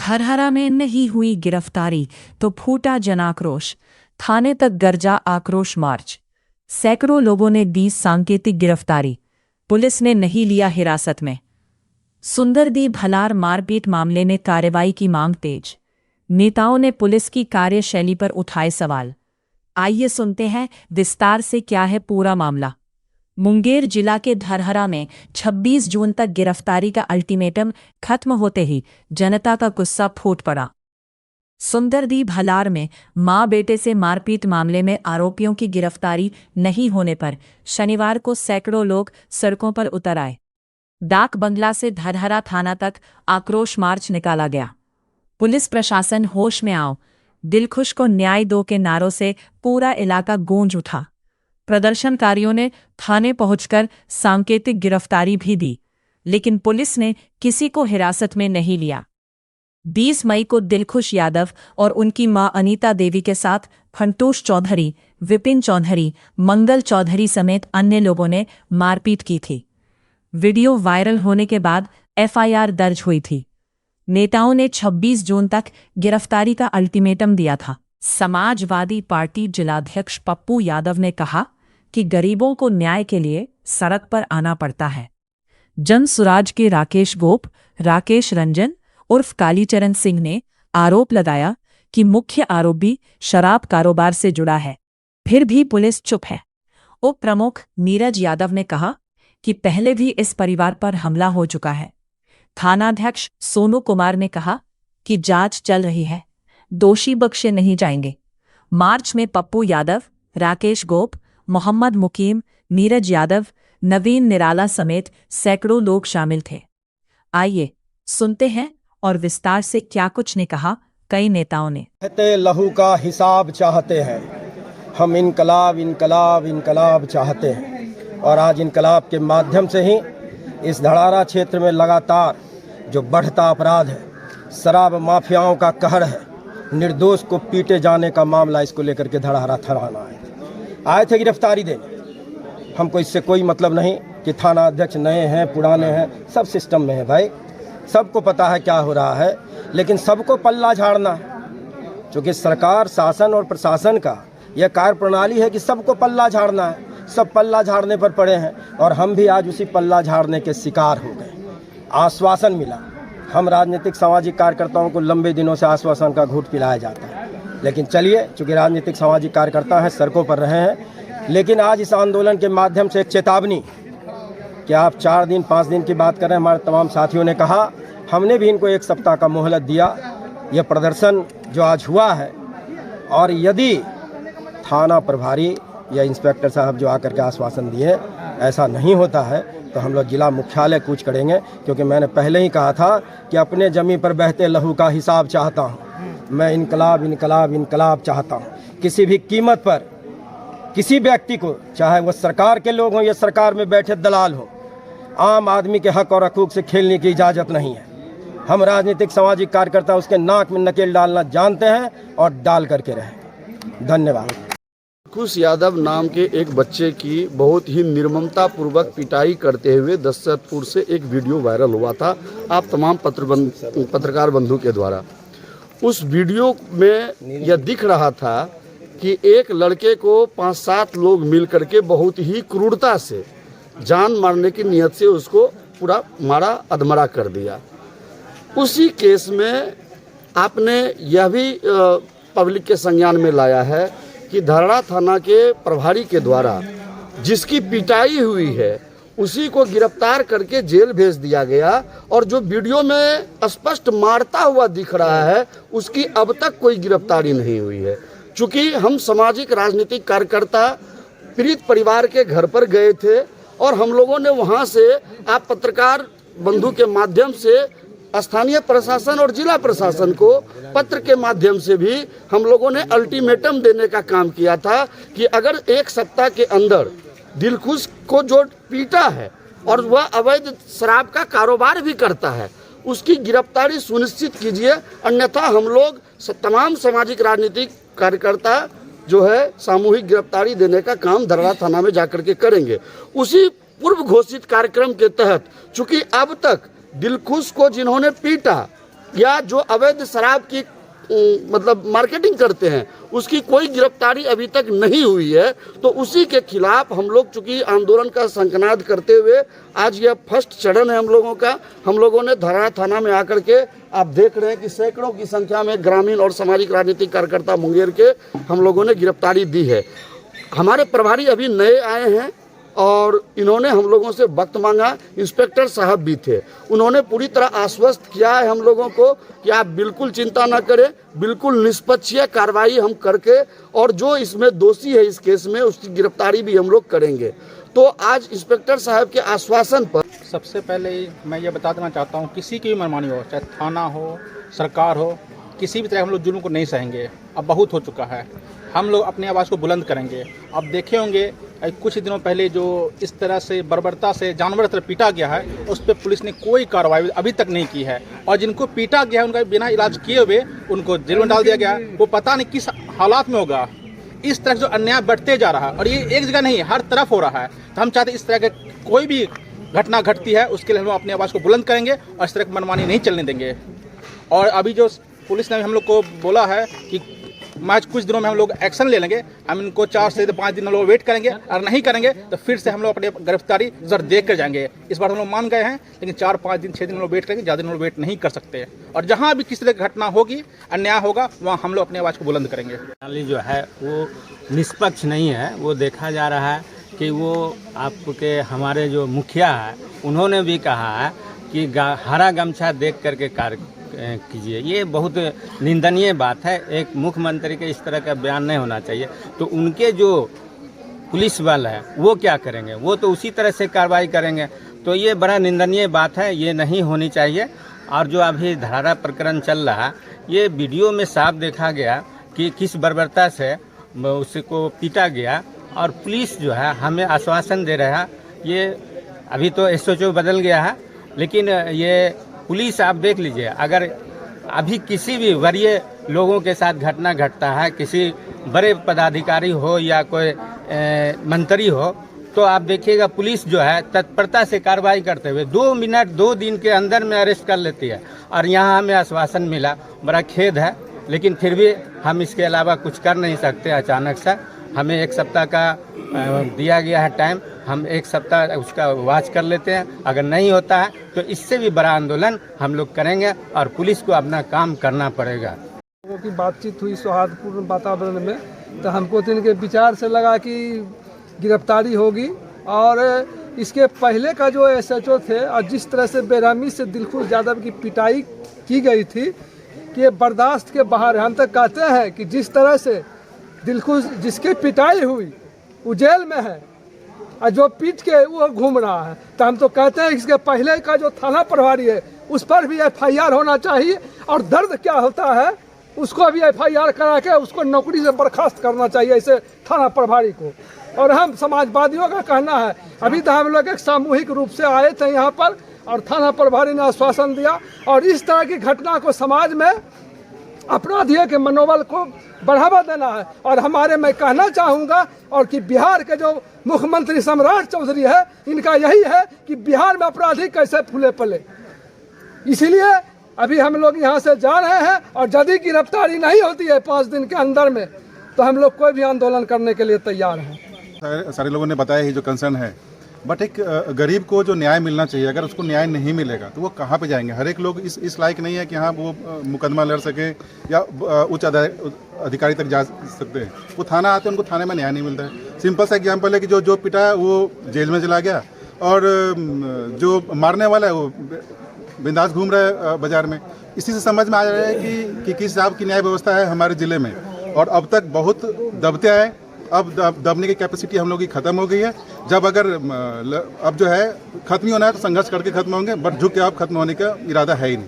धरहरा में नहीं हुई गिरफ्तारी तो फूटा जनाक्रोश, थाने तक गरजा आक्रोश मार्च। सैकड़ों लोगों ने दी सांकेतिक गिरफ्तारी, पुलिस ने नहीं लिया हिरासत में। सुंदरदी भलार मारपीट मामले में कार्रवाई की मांग तेज, नेताओं ने पुलिस की कार्यशैली पर उठाए सवाल। आइए सुनते हैं विस्तार से क्या है पूरा मामला। मुंगेर जिला के धरहरा में 26 जून तक गिरफ्तारी का अल्टीमेटम खत्म होते ही जनता का गुस्सा फूट पड़ा। सुंदरदी भलार में मां बेटे से मारपीट मामले में आरोपियों की गिरफ्तारी नहीं होने पर शनिवार को सैकड़ों लोग सड़कों पर उतर आए। डाक बंगला से धरहरा थाना तक आक्रोश मार्च निकाला गया। पुलिस प्रशासन होश में आओ, दिलखुश को न्याय दो के नारों से पूरा इलाका गूंज उठा। प्रदर्शनकारियों ने थाने पहुंचकर सांकेतिक गिरफ्तारी भी दी, लेकिन पुलिस ने किसी को हिरासत में नहीं लिया। 20 मई को दिलखुश यादव और उनकी मां अनीता देवी के साथ फंटूश चौधरी, विपिन चौधरी, मंगल चौधरी समेत अन्य लोगों ने मारपीट की थी। वीडियो वायरल होने के बाद एफआईआर दर्ज हुई थी। नेताओं ने 26 जून तक गिरफ्तारी का अल्टीमेटम दिया था। समाजवादी पार्टी जिलाध्यक्ष पप्पू यादव ने कहा कि गरीबों को न्याय के लिए सड़क पर आना पड़ता है। जनसुराज के राकेश रंजन उर्फ कालीचरण सिंह ने आरोप लगाया कि मुख्य आरोपी शराब कारोबार से जुड़ा है, फिर भी पुलिस चुप है। उप प्रमुख नीरज यादव ने कहा कि पहले भी इस परिवार पर हमला हो चुका है। थानाध्यक्ष सोनू कुमार ने कहा कि जांच चल रही है, दोषी बख्शे नहीं जाएंगे। मार्च में पप्पू यादव, राकेश गोप, मोहम्मद मुकीम, नीरज यादव, नवीन निराला समेत सैकड़ों लोग शामिल थे। आइए सुनते हैं और विस्तार से क्या कुछ ने कहा कई नेताओं ने। कहते लहू का हिसाब चाहते हैं, हम इनकलाब इनकलाब इनकलाब चाहते हैं। और आज इनकलाब के माध्यम से ही इस धड़ारा क्षेत्र में लगातार जो बढ़ता अपराध है, शराब माफियाओं का कहर है, निर्दोष को पीटे जाने का मामला, इसको लेकर के धड़ारा थाना आए थे गिरफ्तारी देने। हमको इससे कोई मतलब नहीं कि थाना अध्यक्ष नए हैं पुराने हैं, सब सिस्टम में है भाई, सबको पता है क्या हो रहा है, लेकिन सबको पल्ला झाड़ना है। क्योंकि सरकार, शासन और प्रशासन का यह कार्य प्रणाली है कि सबको पल्ला झाड़ना है। सब पल्ला झाड़ने पर पड़े हैं और हम भी आज उसी पल्ला झाड़ने के शिकार हो गए। आश्वासन मिला, हम राजनीतिक सामाजिक कार्यकर्ताओं को लंबे दिनों से आश्वासन का घूंट पिलाया जाता है, लेकिन चलिए, चूँकि राजनीतिक सामाजिक कार्यकर्ता हैं, सड़कों पर रहे हैं, लेकिन आज इस आंदोलन के माध्यम से एक चेतावनी कि आप 4 दिन 5 दिन की बात कर रहे हैं। हमारे तमाम साथियों ने कहा, हमने भी इनको 1 सप्ताह का मोहलत दिया। यह प्रदर्शन जो आज हुआ है, और यदि थाना प्रभारी या इंस्पेक्टर साहब जो आकर के आश्वासन दिए ऐसा नहीं होता है तो हम लोग जिला मुख्यालय कूच करेंगे। क्योंकि मैंने पहले ही कहा था कि अपने जमीन पर बहते लहू का हिसाब चाहता हूँ। मैं इनकलाब इनकलाब इनकलाब चाहता हूँ। किसी भी कीमत पर किसी व्यक्ति को, चाहे वो सरकार के लोग हों या सरकार में बैठे दलाल हो, आम आदमी के हक और हकूक से खेलने की इजाज़त नहीं है। हम राजनीतिक सामाजिक कार्यकर्ता उसके नाक में नकेल डालना जानते हैं और डाल करके रहें। धन्यवाद। दिलखुश यादव नाम के एक बच्चे की बहुत ही निर्ममता पूर्वक पिटाई करते हुए दशरथपुर से एक वीडियो वायरल हुआ था आप तमाम पत्रकार बंधु के द्वारा। उस वीडियो में यह दिख रहा था कि एक लड़के को 5-7 लोग मिल करके बहुत ही क्रूरता से जान मारने की नियत से उसको पूरा मारा, अधमरा कर दिया। उसी केस में आपने यह भी पब्लिक के संज्ञान में लाया है कि धरहरा थाना के प्रभारी के द्वारा जिसकी पिटाई हुई है उसी को गिरफ्तार करके जेल भेज दिया गया, और जो वीडियो में स्पष्ट मारता हुआ दिख रहा है उसकी अब तक कोई गिरफ्तारी नहीं हुई है। चूँकि हम सामाजिक राजनीतिक कार्यकर्ता पीड़ित परिवार के घर पर गए थे और हम लोगों ने वहाँ से, आप पत्रकार बंधु के माध्यम से, स्थानीय प्रशासन और जिला प्रशासन को पत्र के माध्यम से भी हम लोगों ने अल्टीमेटम देने का काम किया था कि अगर 1 सप्ताह के अंदर दिलखुश को जो पीटा है और वह अवैध शराब का कारोबार भी करता है उसकी गिरफ्तारी सुनिश्चित कीजिए, अन्यथा हम लोग तमाम सामाजिक राजनीतिक कार्यकर्ता जो है सामूहिक गिरफ्तारी देने का काम धरहरा थाना में जाकर के करेंगे। उसी पूर्व घोषित कार्यक्रम के तहत चूंकि अब तक दिलखुश को जिन्होंने पीटा या जो अवैध शराब की मतलब मार्केटिंग करते हैं उसकी कोई गिरफ्तारी अभी तक नहीं हुई है। तो उसी के खिलाफ हम लोग चूंकि आंदोलन का शंखनाद करते हुए आज यह फर्स्ट चरण है हम लोगों का। हम लोगों ने धरारा थाना में आकर के आप देख रहे हैं कि सैकड़ों की संख्या में ग्रामीण और सामाजिक राजनीतिक कार्यकर्ता मुंगेर के हम लोगों ने गिरफ्तारी दी है। हमारे प्रभारी अभी नए आए हैं और इन्होंने हम लोगों से वक्त मांगा। इंस्पेक्टर साहब भी थे, उन्होंने पूरी तरह आश्वस्त किया है हम लोगों को कि आप बिल्कुल चिंता ना करें, बिल्कुल निष्पक्ष कार्रवाई हम करके और जो इसमें दोषी है इस केस में उसकी गिरफ्तारी भी हम लोग करेंगे। तो आज इंस्पेक्टर साहब के आश्वासन पर सबसे पहले मैं ये बता देना चाहता हूँ, किसी की भी मनमानी हो, चाहे थाना हो, सरकार हो, किसी भी तरह हम लोग जुल्म को नहीं सहेंगे। अब बहुत हो चुका है, हम लोग अपनी आवाज़ को बुलंद करेंगे। अब देखे होंगे कुछ दिनों पहले जो इस तरह से बर्बरता से जानवर तरह पीटा गया है, उस पर पुलिस ने कोई कार्रवाई अभी तक नहीं की है। और जिनको पीटा गया है उनका बिना इलाज किए हुए उनको जेल में डाल दिया गया, वो पता नहीं किस हालात में होगा। इस तरह जो अन्याय बढ़ते जा रहा है और ये एक जगह नहीं हर तरफ हो रहा है। तो हम चाहते इस तरह के कोई भी घटना घटती है उसके लिए हम अपनी आवाज़ को बुलंद करेंगे और इस तरह की मनमानी नहीं चलने देंगे। और अभी जो पुलिस ने हम लोग को बोला है कि मैच कुछ दिनों में हम लोग एक्शन ले लेंगे, हम इनको 4 से 5 दिन हम लोग वेट करेंगे और नहीं करेंगे तो फिर से हम लोग अपनी गिरफ्तारी जरूर देख कर जाएंगे। इस बार हम लोग मान गए हैं, लेकिन 4, 5 दिन 6 दिन हम लोग वेट करेंगे, ज़्यादा दिन हम लोग वेट नहीं कर सकते। और जहाँ भी किसी तरह की घटना होगी, अन्याय होगा, वहाँ हम लोग अपनी आवाज़ को बुलंद करेंगे। जो है वो निष्पक्ष नहीं है। वो देखा जा रहा है कि वो आपके हमारे जो मुखिया है उन्होंने भी कहा है कि हरा गमछा देख करके कार्य कीजिए। ये बहुत निंदनीय बात है। एक मुख्यमंत्री के इस तरह का बयान नहीं होना चाहिए। तो उनके जो पुलिस बल है वो क्या करेंगे, वो तो उसी तरह से कार्रवाई करेंगे। तो ये बड़ा निंदनीय बात है, ये नहीं होनी चाहिए। और जो अभी धरारा प्रकरण चल रहा, ये वीडियो में साफ देखा गया कि किस बर्बरता से उसको पीटा गया। और पुलिस जो है हमें आश्वासन दे रहा है, ये अभी तो SHO बदल गया है, लेकिन ये पुलिस आप देख लीजिए, अगर अभी किसी भी वरीय लोगों के साथ घटना घटता है, किसी बड़े पदाधिकारी हो या कोई मंत्री हो, तो आप देखिएगा पुलिस जो है तत्परता से कार्रवाई करते हुए 2 मिनट 2 दिन के अंदर में अरेस्ट कर लेती है। और यहाँ हमें आश्वासन मिला, बड़ा खेद है, लेकिन फिर भी हम इसके अलावा कुछ कर नहीं सकते। अचानक से हमें 1 सप्ताह का दिया गया है टाइम, हम 1 सप्ताह उसका वाच कर लेते हैं। अगर नहीं होता है तो इससे भी बड़ा आंदोलन हम लोग करेंगे और पुलिस को अपना काम करना पड़ेगा। लोगों की बातचीत हुई सौहार्दपूर्ण वातावरण में, तो हमको तो इनके विचार से लगा कि गिरफ्तारी होगी। और इसके पहले का जो SHO थे और जिस तरह से बेरहमी से दिलखुश यादव की पिटाई की गई थी कि ये बर्दाश्त के बाहर है। हम तक कहते हैं कि जिस तरह से दिलखुश जिसकी पिटाई हुई वो जेल में है और जो पीट के वो घूम रहा है, तो हम तो कहते हैं इसके पहले का जो थाना प्रभारी है उस पर भी FIR होना चाहिए। और दर्द क्या होता है उसको भी FIR करा के उसको नौकरी से बर्खास्त करना चाहिए ऐसे थाना प्रभारी को। और हम समाजवादियों का कहना है, अभी तो हम लोग एक सामूहिक रूप से आए थे यहाँ पर और थाना प्रभारी ने आश्वासन दिया। और इस तरह की घटना को समाज में अपराधियों के मनोबल को बढ़ावा देना है। और हमारे मैं कहना चाहूँगा और कि बिहार के जो मुख्यमंत्री सम्राट चौधरी है, इनका यही है कि बिहार में अपराधी कैसे फूले पले। इसीलिए अभी हम लोग यहाँ से जा रहे हैं और यदि गिरफ्तारी नहीं होती है 5 दिन के अंदर में, तो हम लोग कोई भी आंदोलन करने के लिए तैयार हैं। सारे लोगों ने बताया ही जो कंसर्न है, बट एक गरीब को जो न्याय मिलना चाहिए, अगर उसको न्याय नहीं मिलेगा तो वो कहाँ पे जाएंगे। हर एक लोग इस लायक नहीं है कि हाँ वो मुकदमा लड़ सके या उच्च अधिकारी तक जा सकते हैं। वो थाना आते हैं, उनको थाने में न्याय नहीं मिलता है। सिंपल सा एग्जाम्पल है कि जो पिटा वो जेल में चला गया और जो मारने वाला है वो बिंदास घूम रहा है बाजार में। इसी से समझ में आ रहा है कि किस हिसाब की न्याय व्यवस्था है हमारे ज़िले में। और अब तक बहुत दबते आए, अब दबने की कैपेसिटी हम लोग की ख़त्म हो गई है। जब अगर अब जो है ख़त्म ही होना है तो संघर्ष करके ख़त्म होंगे, बट झुक के अब ख़त्म होने का इरादा है ही नहीं।